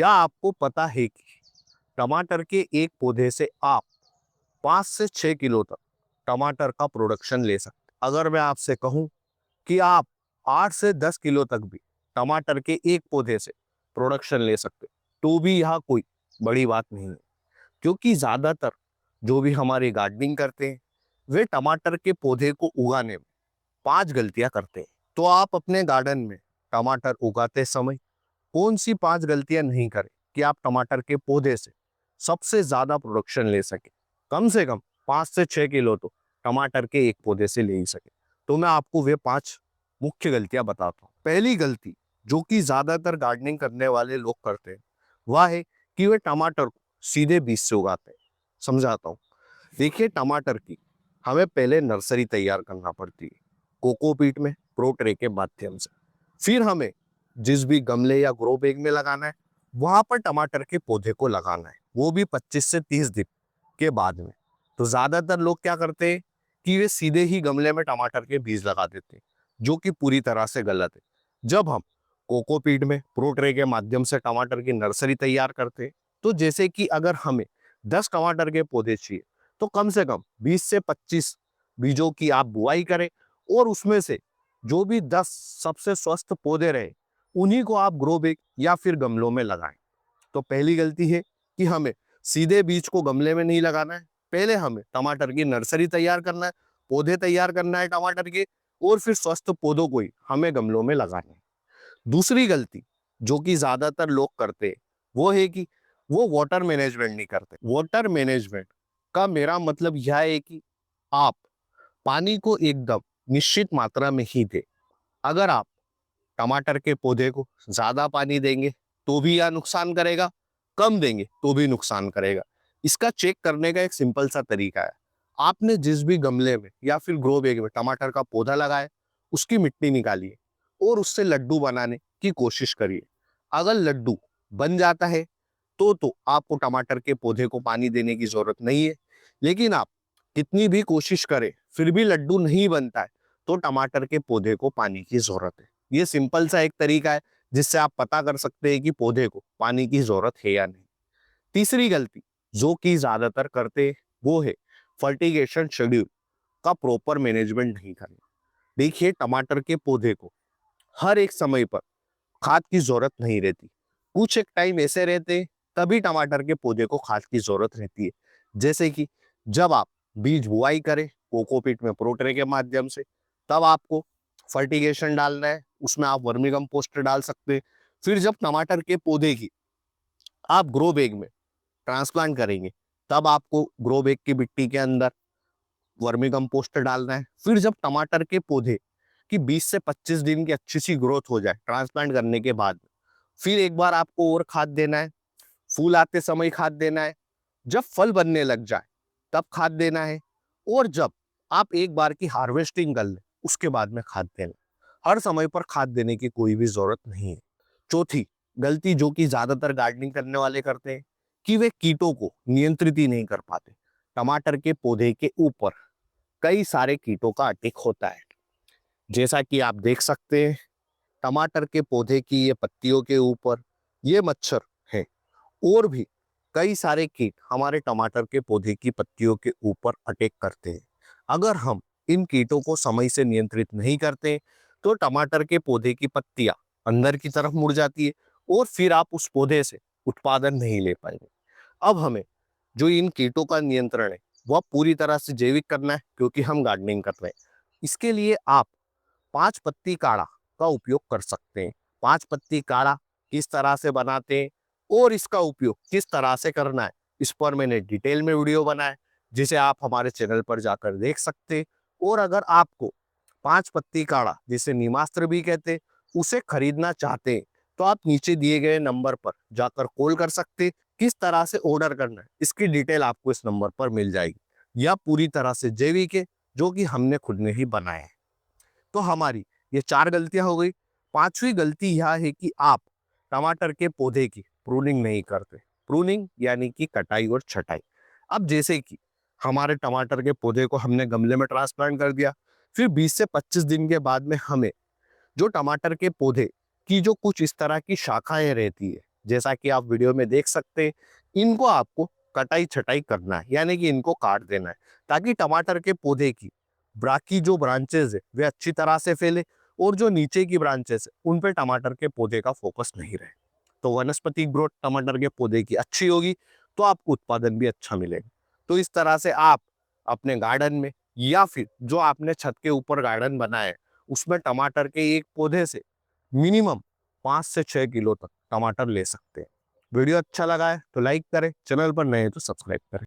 क्या आपको पता है कि टमाटर के एक पौधे से आप 5 से 6 किलो तक टमाटर का प्रोडक्शन ले सकते हैं? अगर मैं आपसे कहूं कि आप 8 से 10 किलो तक भी टमाटर के एक पौधे से प्रोडक्शन ले सकते हैं, तो भी यह कोई बड़ी बात नहीं है। क्योंकि ज्यादातर जो भी हमारे गार्डनिंग करते हैं वे टमाटर के पौधे को उगाने में 5 गलतियां करते हैं। तो आप अपने गार्डन में टमाटर उगाते समय कौन सी 5 गलतियां नहीं करें कि आप टमाटर के पौधे से सबसे ज्यादा प्रोडक्शन ले सके? कम से कम 5 से 6 किलो तो टमाटर के एक पौधे से ले ही सके। तो मैं आपको वे 5 मुख्य गलतियां बताता हूँ। पहली गलती जो कि ज्यादातर गार्डनिंग करने वाले लोग करते हैं वह है कि वे टमाटर को सीधे बीज से उगाते हैं। समझाता हूँ। देखिए, टमाटर की हमें पहले नर्सरी तैयार करना पड़ती है कोकोपीट में प्रो ट्रे के माध्यम से। फिर हमें जिस भी गमले या ग्रो बैग में लगाना है वहां पर टमाटर के पौधे को लगाना है, वो भी 25 से 30 दिन के बाद में। तो ज्यादातर लोग क्या करते हैं कि वे सीधे ही गमले में टमाटर के बीज लगा देते हैं, जो कि पूरी तरह से गलत है। जब हम कोकोपीट में प्रो ट्रे के माध्यम से टमाटर की नर्सरी तैयार करते हैं, तो जैसे कि अगर हमें 10 टमाटर के पौधे चाहिए तो कम से कम 20 से 25 बीजों की आप बुआई करें, और उसमें से जो भी 10 सबसे स्वस्थ पौधे रहे उन्हीं को आप ग्रो बैग या फिर गमलों में लगाएं। तो पहली गलती है कि हमें सीधे बीज को गमले में नहीं लगाना है। पहले हमें टमाटर की नर्सरी तैयार करना है, पौधे तैयार करना है टमाटर के, और फिर स्वस्थ पौधों को ही हमें गमलों में लगाना है। दूसरी गलती जो कि ज्यादातर लोग करते हैं वो है कि वो वाटर मैनेजमेंट नहीं करते। वाटर मैनेजमेंट का मेरा मतलब यह है कि आप पानी को एकदम निश्चित मात्रा में ही दें। अगर आप टमाटर के पौधे को ज्यादा पानी देंगे तो भी यह नुकसान करेगा, कम देंगे तो भी नुकसान करेगा। इसका चेक करने का एक सिंपल सा तरीका है। आपने जिस भी गमले में या फिर ग्रो बैग में टमाटर का पौधा लगाया उसकी मिट्टी निकालिए और उससे लड्डू बनाने की कोशिश करिए। अगर लड्डू बन जाता है तो आपको टमाटर के पौधे को पानी देने की जरूरत नहीं है। लेकिन आप कितनी भी कोशिश करें फिर भी लड्डू नहीं बनता है तो टमाटर के पौधे को पानी की जरूरत है। ये सिंपल सा एक तरीका है जिससे आप पता कर सकते हैं कि पौधे को पानी की जरूरत है या नहीं। तीसरी गलती जो कि ज्यादातर करते हैं वो है फर्टिगेशन शेड्यूल का प्रॉपर मैनेजमेंट नहीं करना। देखिए, टमाटर के पौधे को हर एक समय पर खाद की जरूरत नहीं रहती। कुछ एक टाइम ऐसे रहते हैं तभी टमाटर के पौधे को खाद की जरूरत रहती है। जैसे कि जब आप बीज बुआई करें कोकोपीट में प्रोट्रे के माध्यम से, तब आपको फर्टिगेशन डालना है, उसमें आप वर्मी कंपोस्ट डाल सकते हैं। फिर जब टमाटर के पौधे की आप ग्रो बैग में ट्रांसप्लांट करेंगे तब आपको ग्रो बैग की मिट्टी के अंदर वर्मी कंपोस्ट डालना है। फिर जब टमाटर के पौधे की 20 से 25 दिन की अच्छी सी ग्रोथ हो जाए ट्रांसप्लांट करने के बाद, फिर एक बार आपको और खाद देना है। फूल आते समय खाद देना है, जब फल बनने लग जाए तब खाद देना है, और जब आप एक बार की हार्वेस्टिंग कर ले उसके बाद में खाद देना। हर समय पर खाद देने की कोई भी जरूरत नहीं है। चौथी गलती जो कि ज्यादातर गार्डनिंग करने वाले करते हैं कि वे कीटों को नियंत्रित ही नहीं कर पाते। टमाटर के पौधे के ऊपर कई सारे कीटों का अटैक होता है। जैसा कि आप देख सकते हैं, टमाटर के पौधे की ये पत्तियों के ऊपर ये मच्छर है, और भी कई सारे कीट हमारे टमाटर के पौधे की पत्तियों के ऊपर अटैक करते हैं। अगर हम इन कीटों को समय से नियंत्रित नहीं करते तो टमाटर के पौधे की पत्तियां अंदर की तरफ मुड़ जाती है, और फिर आप उस पौधे से उत्पादन नहीं ले पाएंगे। अब हमें जो इन कीटों का नियंत्रण है वह पूरी तरह से जैविक करना है, क्योंकि हम गार्डनिंग कर रहे हैं। इसके लिए आप 5 पत्ती काढ़ा का उपयोग कर सकते हैं। 5 पत्ती काढ़ा किस तरह से बनाते हैं और इसका उपयोग किस तरह से करना है, इस पर मैंने डिटेल में वीडियो बनाया है, जिसे आप हमारे चैनल पर जाकर देख सकते हैं। और अगर आपको 5 पत्ती काढ़ा, जिसे नीमास्त्र भी कहते हैं, उसे खरीदना चाहते हैं तो आप नीचे दिए गए नंबर पर जाकर कॉल कर सकते हैं। किस तरह से ऑर्डर करना है इसकी डिटेल आपको इस नंबर पर मिल जाएगी। यह पूरी तरह से जैविक है, जो कि हमने खुद ने ही बनाया है। तो हमारी ये 4 गलतियां हो गई। पांचवी गलती यह है कि आप टमाटर के पौधे की प्रूनिंग नहीं करते। प्रूनिंग यानी कि कटाई और छटाई। अब जैसे कि हमारे टमाटर के पौधे को हमने गमले में ट्रांसप्लांट कर दिया, फिर 20 से 25 दिन के बाद में हमें जो टमाटर के पौधे की जो कुछ इस तरह की शाखाएं रहती है जैसा कि आप वीडियो में देख सकते हैं, इनको आपको कटाई छटाई करना है, यानी कि इनको काट देना है, ताकि टमाटर के पौधे की बाकी जो ब्रांचेज है वे अच्छी तरह से फैले, और जो नीचे की ब्रांचेस है उन पे टमाटर के पौधे का फोकस नहीं रहे। तो वनस्पति ग्रोथ टमाटर के पौधे की अच्छी होगी, तो आपको उत्पादन भी अच्छा मिलेगा। तो इस तरह से आप अपने गार्डन में, या फिर जो आपने छत के ऊपर गार्डन बनाया है, उसमें टमाटर के एक पौधे से मिनिमम 5 से 6 किलो तक टमाटर ले सकते हैं। वीडियो अच्छा लगा है तो लाइक करें, चैनल पर नए हैं तो सब्सक्राइब करें।